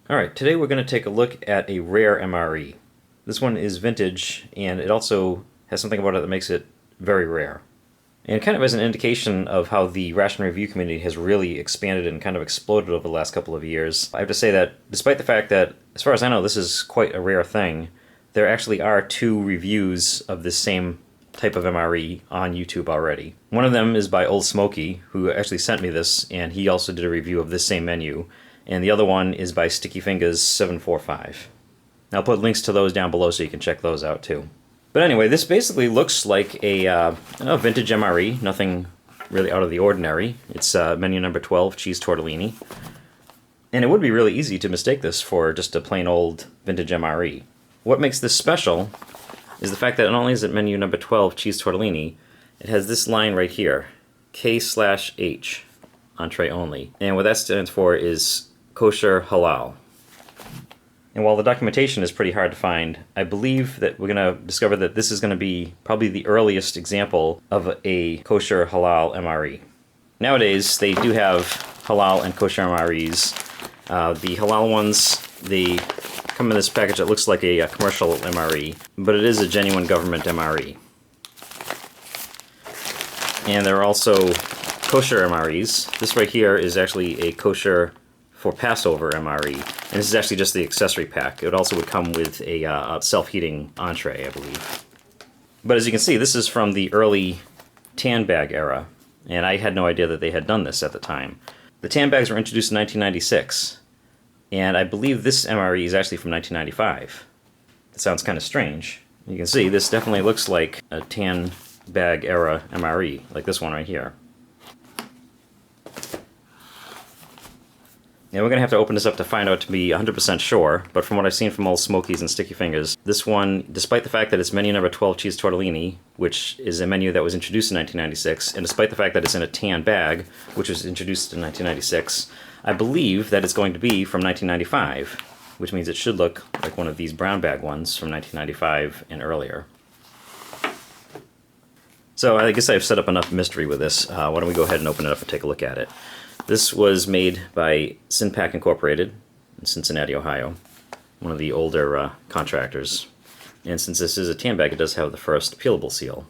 Alright, today we're going to take a look at a rare MRE. This one is vintage, and it also has something about it that makes it very rare. And kind of as an indication of how the ration review community has really expanded and kind of exploded over the last couple of years, I have to say that despite the fact that, as far as I know, this is quite a rare thing, there actually are 2 reviews of this same type of MRE on YouTube already. One of them is by oldsmokey, who actually sent me this, and he also did a review of this same menu. And the other one is by Sticky Fingers 745. I'll put links to those down below so you can check those out too. But anyway, this basically looks like a vintage MRE, nothing really out of the ordinary. It's menu number 12, cheese tortellini. And it would be really easy to mistake this for just a plain old vintage MRE. What makes this special is the fact that not only is it menu number 12, cheese tortellini, it has this line right here, K/H, entree only. And what that stands for is Kosher Halal. And while the documentation is pretty hard to find, I believe that we're going to discover that this is going to be probably the earliest example of a Kosher Halal MRE. Nowadays, they do have Halal and Kosher MREs. The Halal ones, they come in this package that looks like a commercial MRE, but it is a genuine government MRE. And there are also Kosher MREs. This right here is actually a Kosher for Passover MRE, and this is actually just the accessory pack. It also would come with a self-heating entree, I believe. But as you can see, this is from the early tan bag era, and I had no idea that they had done this at the time. The tan bags were introduced in 1996, and I believe this MRE is actually from 1995. That sounds kind of strange. You can see this definitely looks like a tan bag era MRE, like this one right here. And we're going to have to open this up to find out to be 100% sure, but from what I've seen from Old Smokies and Sticky Fingers, this one, despite the fact that it's menu number 12 cheese tortellini, which is a menu that was introduced in 1996, and despite the fact that it's in a tan bag, which was introduced in 1996, I believe that it's going to be from 1995, which means it should look like one of these brown bag ones from 1995 and earlier. So I guess I've set up enough mystery with this. Why don't we go ahead and open it up and take a look at it. This was made by Unpacking Incorporated in Cincinnati, Ohio, one of the older contractors. And since this is a tan bag, it does have the first peelable seal.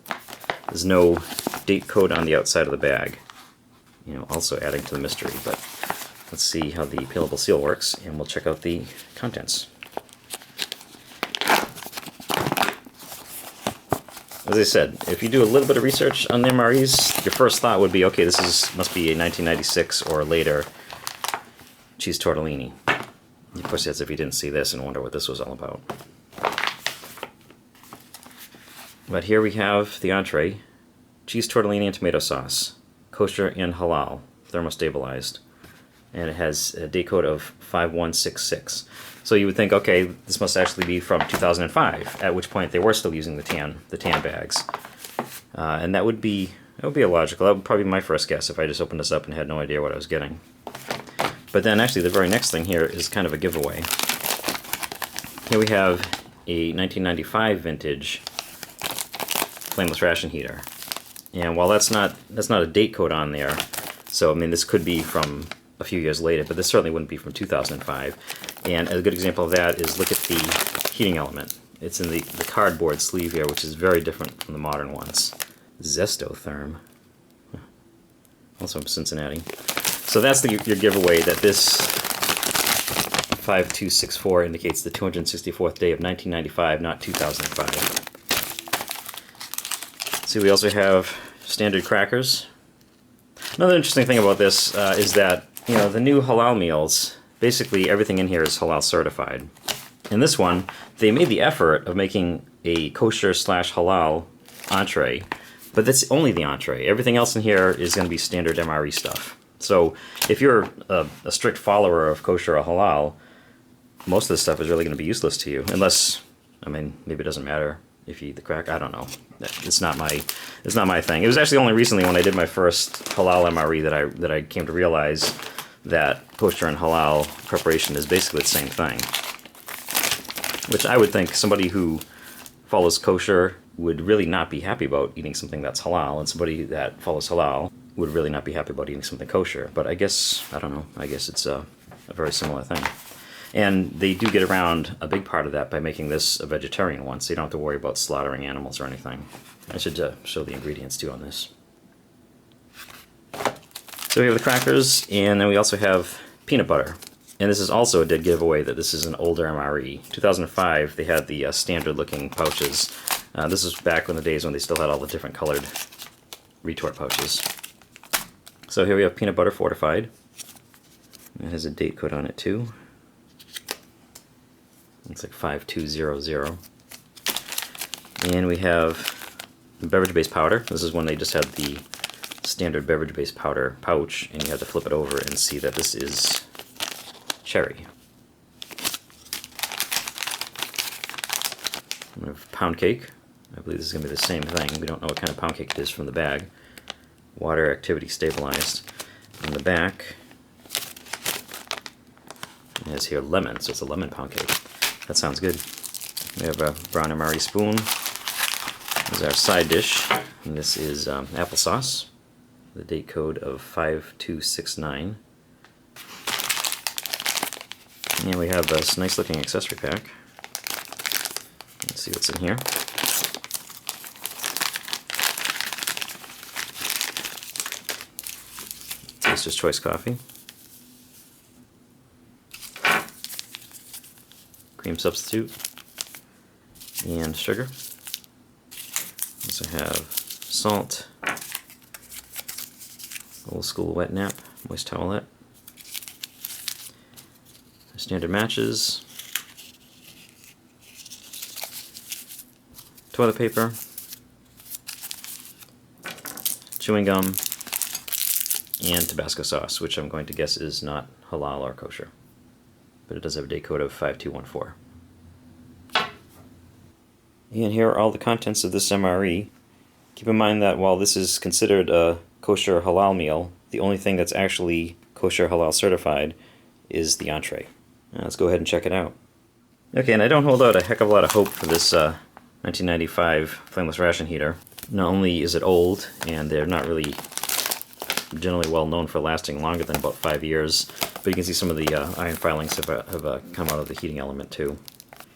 There's no date code on the outside of the bag, also adding to the mystery. But let's see how the peelable seal works, and we'll check out the contents. As I said, if you do a little bit of research on the MREs, your first thought would be, okay, must be a 1996 or later cheese tortellini. Of course, that's if you didn't see this and wonder what this was all about. But here we have the entree, cheese tortellini and tomato sauce, kosher and halal, thermostabilized. And it has a date code of 5166. So you would think, okay, this must actually be from 2005, at which point they were still using the tan bags. And that would be illogical. That would probably be my first guess if I just opened this up and had no idea what I was getting. But then actually the very next thing here is kind of a giveaway. Here we have a 1995 vintage flameless ration heater. And while that's not a date code on there, so I mean this could be from a few years later, but this certainly wouldn't be from 2005. And a good example of that is look at the heating element. It's in the cardboard sleeve here, which is very different from the modern ones. Zestotherm. Also from Cincinnati. So that's your giveaway, that this 5264 indicates the 264th day of 1995, not 2005. See, we also have standard crackers. Another interesting thing about this is that the new halal meals, basically everything in here is halal certified. In this one, they made the effort of making a kosher/halal entree, but that's only the entree. Everything else in here is going to be standard MRE stuff. So if you're a strict follower of kosher or halal, most of this stuff is really going to be useless to you, unless, maybe it doesn't matter if you eat the crack. I don't know. It's not my thing. It was actually only recently when I did my first halal MRE that I came to realize that kosher and halal preparation is basically the same thing. Which I would think somebody who follows kosher would really not be happy about eating something that's halal, and somebody that follows halal would really not be happy about eating something kosher. But I guess, I don't know, I guess it's a very similar thing. And they do get around a big part of that by making this a vegetarian one, so you don't have to worry about slaughtering animals or anything. I should show the ingredients too on this. So we have the crackers, and then we also have peanut butter. And this is also a dead giveaway that this is an older MRE. 2005, they had the standard looking pouches. This is back in the days when they still had all the different colored retort pouches. So here we have peanut butter fortified. It has a date code on it too. Looks like 5200. And we have beverage-based powder. This is when they just had the standard beverage-based powder pouch, and you have to flip it over and see that this is cherry. We have pound cake. I believe this is going to be the same thing. We don't know what kind of pound cake it is from the bag. Water activity stabilized. On the back, it has here lemon, so it's a lemon pound cake. That sounds good. We have a brown MRE spoon. This is our side dish, and this is applesauce. The date code of 5269. And we have this nice looking accessory pack. Let's see what's in here. Taster's Choice coffee. Cream substitute. And sugar. We also have salt. Old school wet nap, moist towelette. Standard matches. Toilet paper. Chewing gum. And Tabasco sauce, which I'm going to guess is not halal or kosher. But it does have a date code of 5214. And here are all the contents of this MRE. Keep in mind that while this is considered a kosher halal meal, the only thing that's actually kosher halal certified is the entree. Now let's go ahead and check it out. Okay, and I don't hold out a heck of a lot of hope for this 1995 flameless ration heater. Not only is it old, and they're not really generally well known for lasting longer than about 5 years, but you can see some of the iron filings have come out of the heating element too.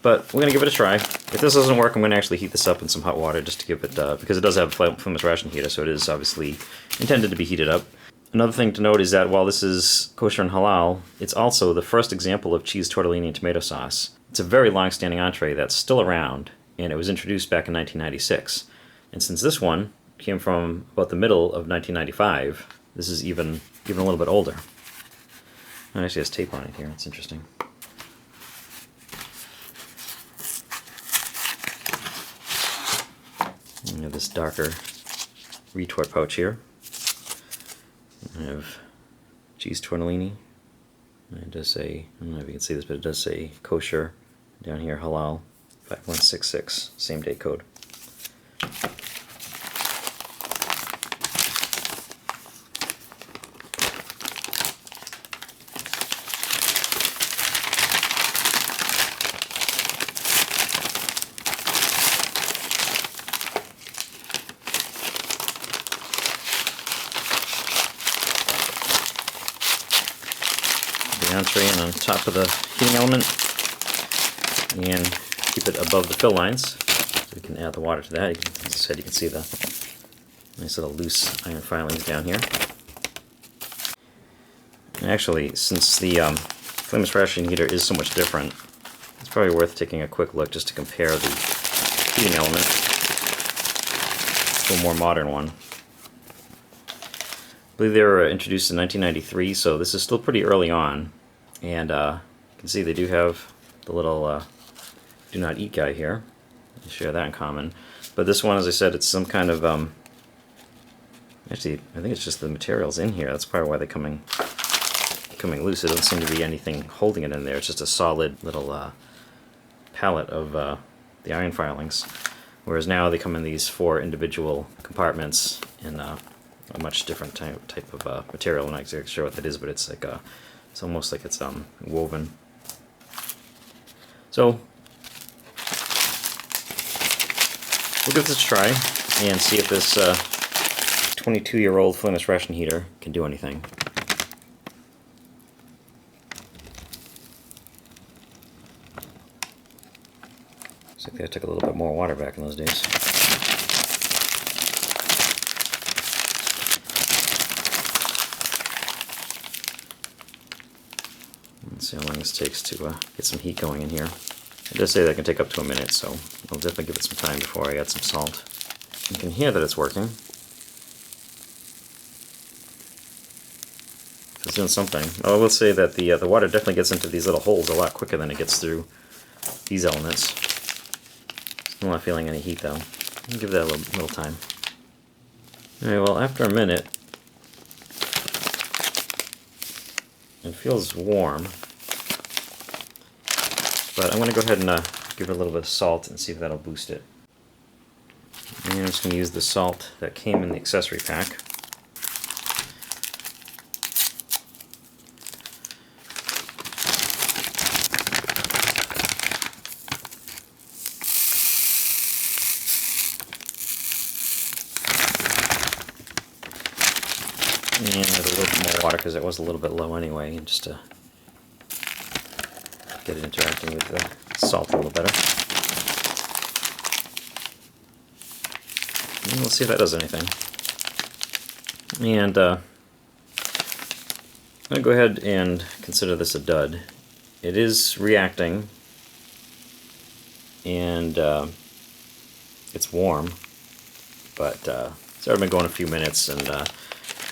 But we're going to give it a try. If this doesn't work, I'm going to actually heat this up in some hot water just to give it, because it does have a flameless ration heater, so it is obviously intended to be heated up. Another thing to note is that while this is kosher and halal, it's also the first example of cheese tortellini and tomato sauce. It's a very long-standing entree that's still around, and it was introduced back in 1996. And since this one came from about the middle of 1995, this is even a little bit older. It actually has tape on it here. It's interesting. We have this darker retort pouch here. I have cheese tortellini. It does say, I don't know if you can see this, but it does say kosher. Down here, halal, 5166, same date code. Entree and on top of the heating element, and keep it above the fill lines so you can add the water to that. As I said, you can see the nice little loose iron filings down here. And actually, since the flameless ration heater is so much different, it's probably worth taking a quick look just to compare the heating element to a more modern one. I believe they were introduced in 1993, so this is still pretty early on. And you can see they do have the little do not eat guy here. They share that in common. But this one, as I said, it's some kind of, actually, I think it's just the materials in here. That's probably why they're coming loose. It doesn't seem to be anything holding it in there. It's just a solid little palette of the iron filings. Whereas now they come in these 4 individual compartments in a much different type of material. I'm not exactly sure what that is, but it's like it's almost like it's woven. So we'll give this a try and see if this 22-year-old flameless ration heater can do anything. I took a little bit more water back in those days. Let's see how long this takes to get some heat going in here. It does say that it can take up to a minute, so I'll definitely give it some time before I add some salt. You can hear that it's working. It's doing something. I will say that the water definitely gets into these little holes a lot quicker than it gets through these elements. Still not feeling any heat though. I'll give that a little time. Alright, well after a minute, it feels warm. But I'm going to go ahead and give it a little bit of salt and see if that'll boost it. And I'm just going to use the salt that came in the accessory pack. And a little bit more water because it was a little bit low anyway, just to get it interacting with the salt a little better. And we'll see if that does anything. And I'm going to go ahead and consider this a dud. It is reacting, and it's warm, but it's already been going a few minutes, and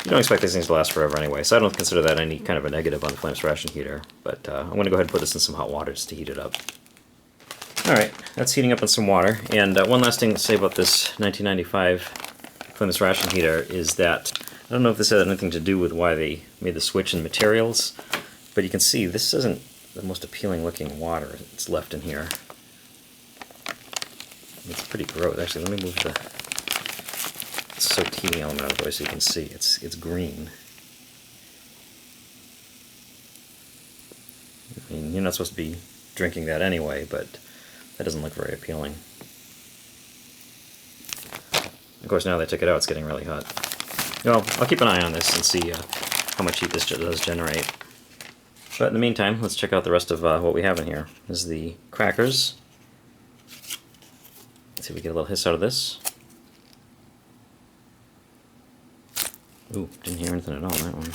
you don't expect these things to last forever anyway, so I don't consider that any kind of a negative on the flameless ration heater, but I'm going to go ahead and put this in some hot water just to heat it up. Alright, that's heating up in some water, and one last thing to say about this 1995 flameless ration heater is that, I don't know if this had anything to do with why they made the switch in materials, but you can see this isn't the most appealing looking water that's left in here. It's pretty gross. Actually, let me move the soaked heating element out of the way so you can see. It's green. I mean, you're not supposed to be drinking that anyway, but that doesn't look very appealing. Of course, now that I took it out, it's getting really hot. Well, I'll keep an eye on this and see how much heat this does generate. But in the meantime, let's check out the rest of what we have in here. This is the crackers. Let's see if we get a little hiss out of this. Ooh, didn't hear anything at all on that one.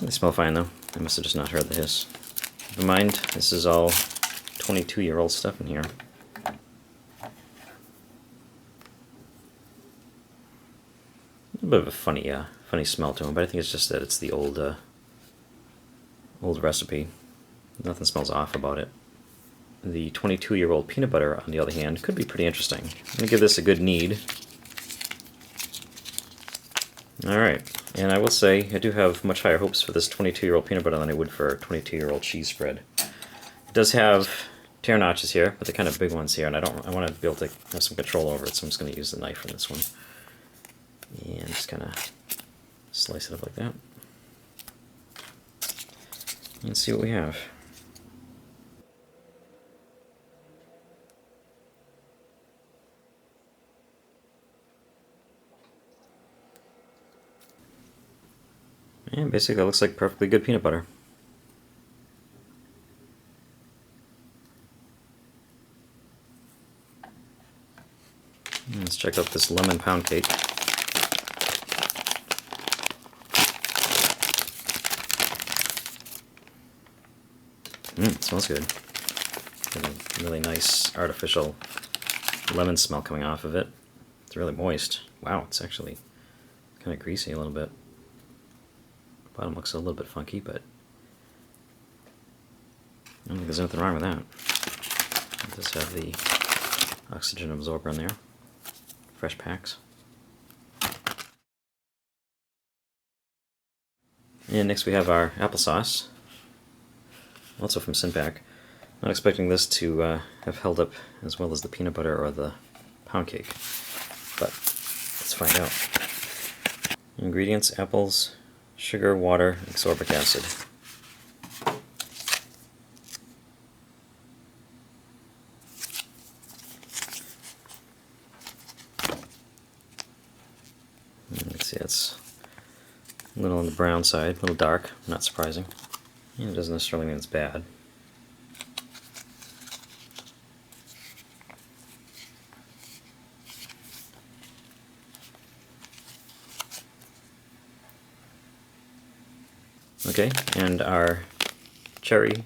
They smell fine though. I must have just not heard the hiss. Keep in mind, this is all 22-year-old stuff in here. A bit of a funny smell to them, but I think it's just that it's the old recipe. Nothing smells off about it. The 22-year-old peanut butter, on the other hand, could be pretty interesting. I'm going to give this a good knead. Alright, and I will say, I do have much higher hopes for this 22-year-old peanut butter than I would for a 22-year-old cheese spread. It does have tear notches here, but they're kind of big ones here, and I want to be able to have some control over it, so I'm just going to use the knife on this one. And just kind of slice it up like that. And see what we have. And basically that looks like perfectly good peanut butter. Let's check out this lemon pound cake. It smells good. Got a really nice artificial lemon smell coming off of it. It's really moist. Wow, it's actually kind of greasy a little bit. Bottom looks a little bit funky, but I don't think there's anything wrong with that. It does have the oxygen absorber in there. Fresh packs. And next we have our applesauce, also from Sinpack. Not expecting this to have held up as well as the peanut butter or the pound cake, but let's find out. Ingredients: apples, sugar, water, ascorbic acid. Let's see, it's a little on the brown side, a little dark, not surprising. And it doesn't necessarily mean it's bad. Okay, and our cherry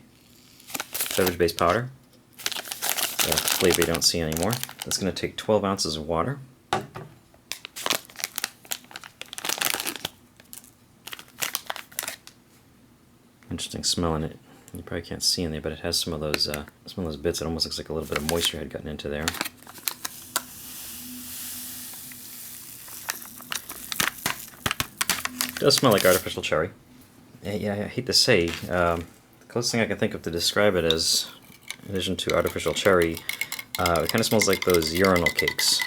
beverage-based powder, the flavor you don't see anymore. That's going to take 12 ounces of water. Interesting smell in it. You probably can't see in there, but it has some of those bits. It almost looks like a little bit of moisture had gotten into there. It does smell like artificial cherry. Yeah, I hate to say, the closest thing I can think of to describe it as, in addition to artificial cherry, it kind of smells like those urinal cakes,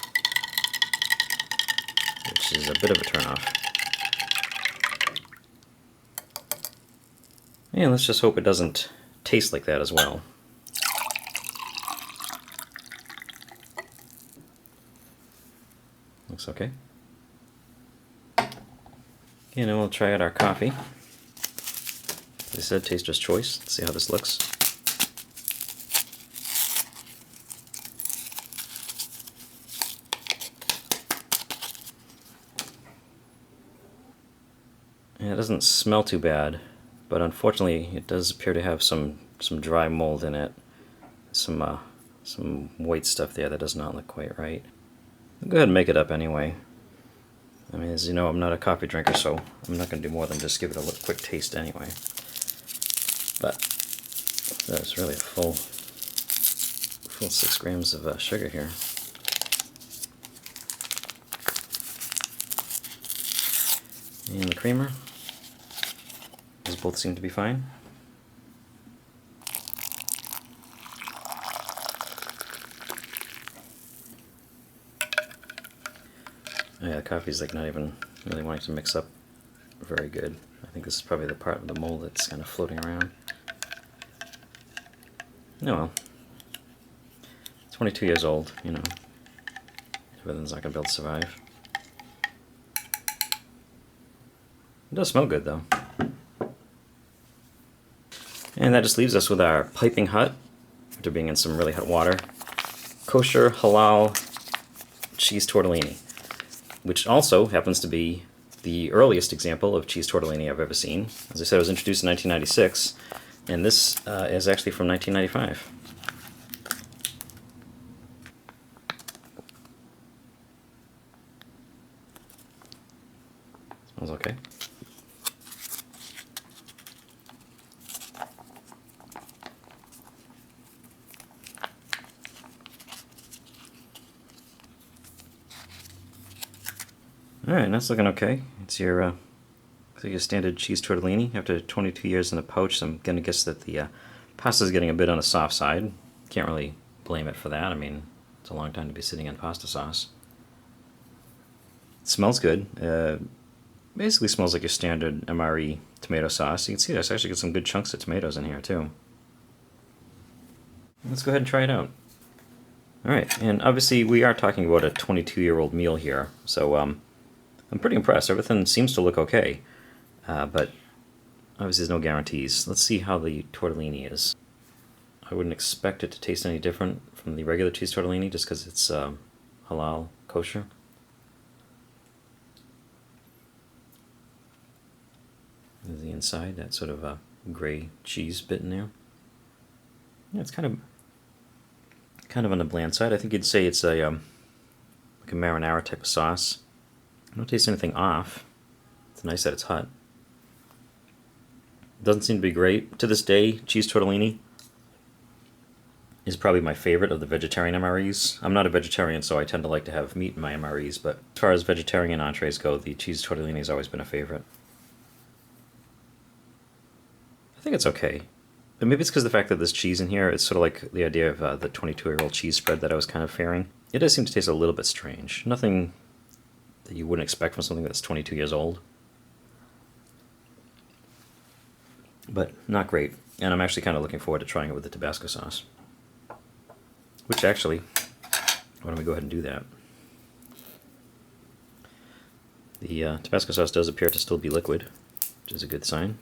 which is a bit of a turnoff. And let's just hope it doesn't taste like that as well. Looks okay. And then we'll try out our coffee. As I said, taster's choice. Let's see how this looks. And it doesn't smell too bad, but unfortunately it does appear to have some dry mold in it. Some white stuff there that does not look quite right. I'll go ahead and make it up anyway. I mean, as you know, I'm not a coffee drinker, so I'm not going to do more than just give it a quick taste anyway. But that's really a full 6 grams of sugar here. And the creamer. These both seem to be fine. Yeah, the coffee's like not even really wanting to mix up very good. I think this is probably the part of the mold that's kind of floating around. Oh well. 22 years old, you know. Everything's not going to be able to survive. It does smell good though. And that just leaves us with our piping hot, after being in some really hot water, kosher halal cheese tortellini, which also happens to be the earliest example of cheese tortellini I've ever seen. As I said, it was introduced in 1996, and this is actually from 1995. Smells okay. Alright, that's looking okay. It's your standard cheese tortellini. After 22 years in the pouch, I'm going to guess that the pasta's getting a bit on the soft side. Can't really blame it for that. I mean, it's a long time to be sitting in pasta sauce. It smells good. Basically smells like your standard MRE tomato sauce. You can see there's actually got some good chunks of tomatoes in here too. Let's go ahead and try it out. Alright, and obviously we are talking about a 22-year-old meal here, so I'm pretty impressed. Everything seems to look okay, but obviously there's no guarantees. Let's see how the tortellini is. I wouldn't expect it to taste any different from the regular cheese tortellini just because it's halal kosher. There's the inside, that sort of gray cheese bit in there. Yeah, it's kind of on the bland side. I think you'd say it's a like a marinara type of sauce. I don't taste anything off. It's nice that it's hot. It doesn't seem to be great. To this day, cheese tortellini is probably my favorite of the vegetarian MREs. I'm not a vegetarian, so I tend to like to have meat in my MREs, but as far as vegetarian entrees go, the cheese tortellini has always been a favorite. I think it's okay. But maybe it's because of the fact that there's cheese in here. It's sort of like the idea of the 22-year-old cheese spread that I was kind of fearing. It does seem to taste a little bit strange. Nothing that you wouldn't expect from something that's 22 years old. But not great. And I'm actually kind of looking forward to trying it with the Tabasco sauce. Which actually, why don't we go ahead and do that? The Tabasco sauce does appear to still be liquid, which is a good sign.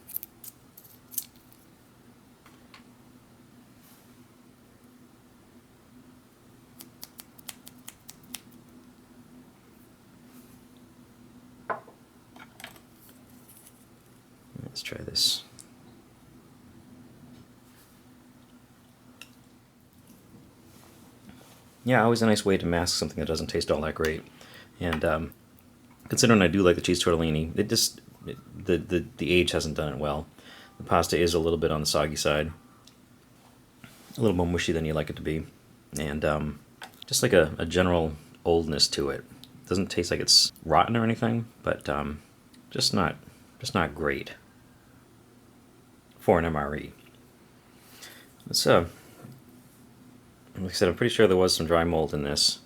Let's try this. Yeah, always a nice way to mask something that doesn't taste all that great. And considering I do like the cheese tortellini, the age hasn't done it well. The pasta is a little bit on the soggy side, a little more mushy than you like it to be, and just like a general oldness to it. It doesn't taste like it's rotten or anything, but just not great for an MRE. Let's like I said, I'm pretty sure there was some dry mold in this,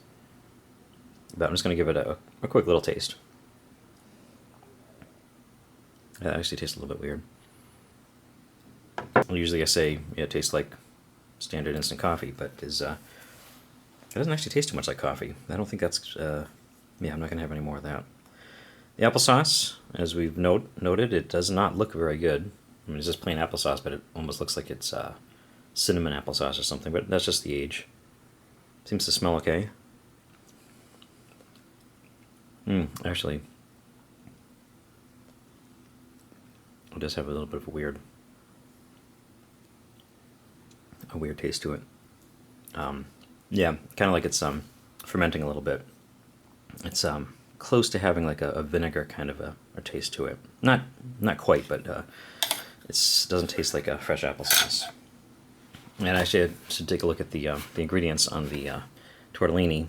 but I'm just going to give it a quick little taste. That actually tastes a little bit weird. Usually I say it tastes like standard instant coffee, but it doesn't actually taste too much like coffee. I don't think that's, yeah, I'm not going to have any more of that. The applesauce, as we've noted, it does not look very good. I mean, it's just plain applesauce, but it almost looks like it's cinnamon applesauce or something, but that's just the age. Seems to smell okay. Actually, it does have a little bit of a weird taste to it. Yeah, kind of like it's fermenting a little bit. It's close to having like a vinegar kind of a taste to it. Not quite, but it doesn't taste like a fresh applesauce. And actually, I should take a look at the ingredients on the tortellini.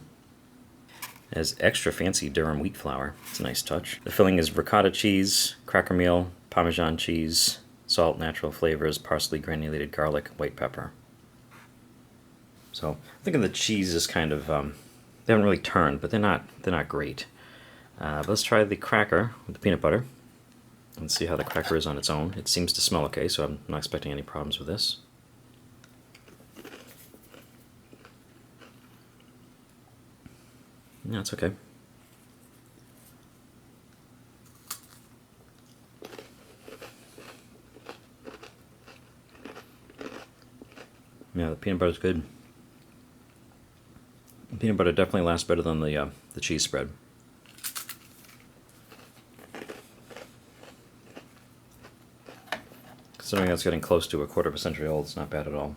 It has extra fancy durum wheat flour. It's a nice touch. The filling is ricotta cheese, cracker meal, Parmesan cheese, salt, natural flavors, parsley, granulated garlic, white pepper. So I'm thinking the cheese is kind of they haven't really turned, but they're not great. But let's try the cracker with the peanut butter and see how the cracker is on its own. It seems to smell okay, so I'm not expecting any problems with this. Yeah, it's okay. Yeah, the peanut butter's good. The peanut butter definitely lasts better than the cheese spread. Considering that's getting close to a quarter of a century old, it's not bad at all.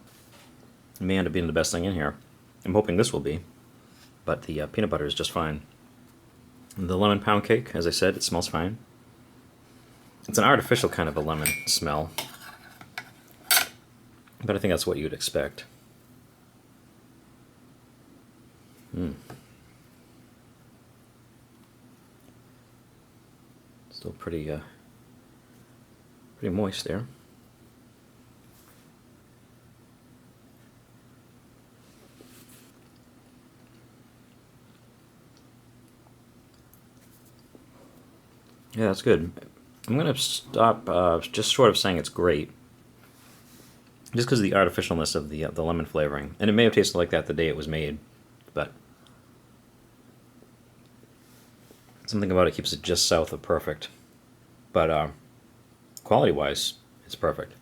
It may end up being the best thing in here. I'm hoping this will be, but the peanut butter is just fine. And the lemon pound cake, as I said, it smells fine. It's an artificial kind of a lemon smell, but I think that's what you'd expect. Still pretty moist there. Yeah, that's good. I'm going to stop just short of saying it's great, just because of the artificialness of the lemon flavoring. And it may have tasted like that the day it was made, but something about it keeps it just south of perfect. But quality-wise, it's perfect.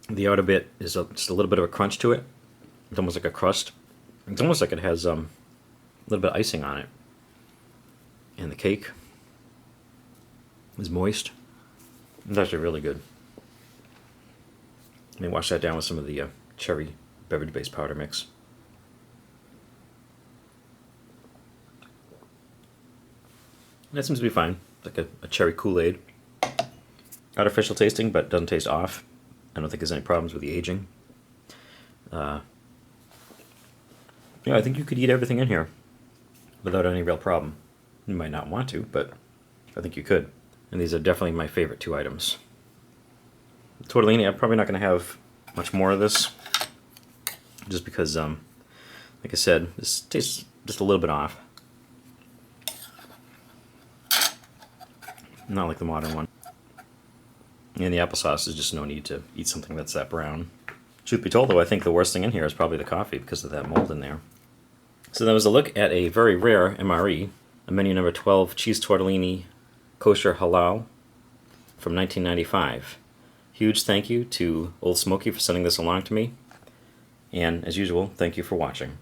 The outer bit is just a little bit of a crunch to it. It's almost like a crust. It's almost like it has a little bit of icing on it. And the cake is moist. It's actually really good. Let me wash that down with some of the cherry beverage-based powder mix. That seems to be fine. Like a cherry Kool-Aid. Artificial tasting, but doesn't taste off. I don't think there's any problems with the aging. Yeah, I think you could eat everything in here without any real problem. You might not want to, but I think you could. And these are definitely my favorite two items. Tortellini, I'm probably not going to have much more of this, just because, like I said, this tastes just a little bit off. Not like the modern one. And the applesauce is just no need to eat something that's that brown. Truth be told, though, I think the worst thing in here is probably the coffee because of that mold in there. So that was a look at a very rare MRE, a menu number 12 cheese tortellini kosher halal from 1995. Huge thank you to Old Smoky for sending this along to me. And as usual, thank you for watching.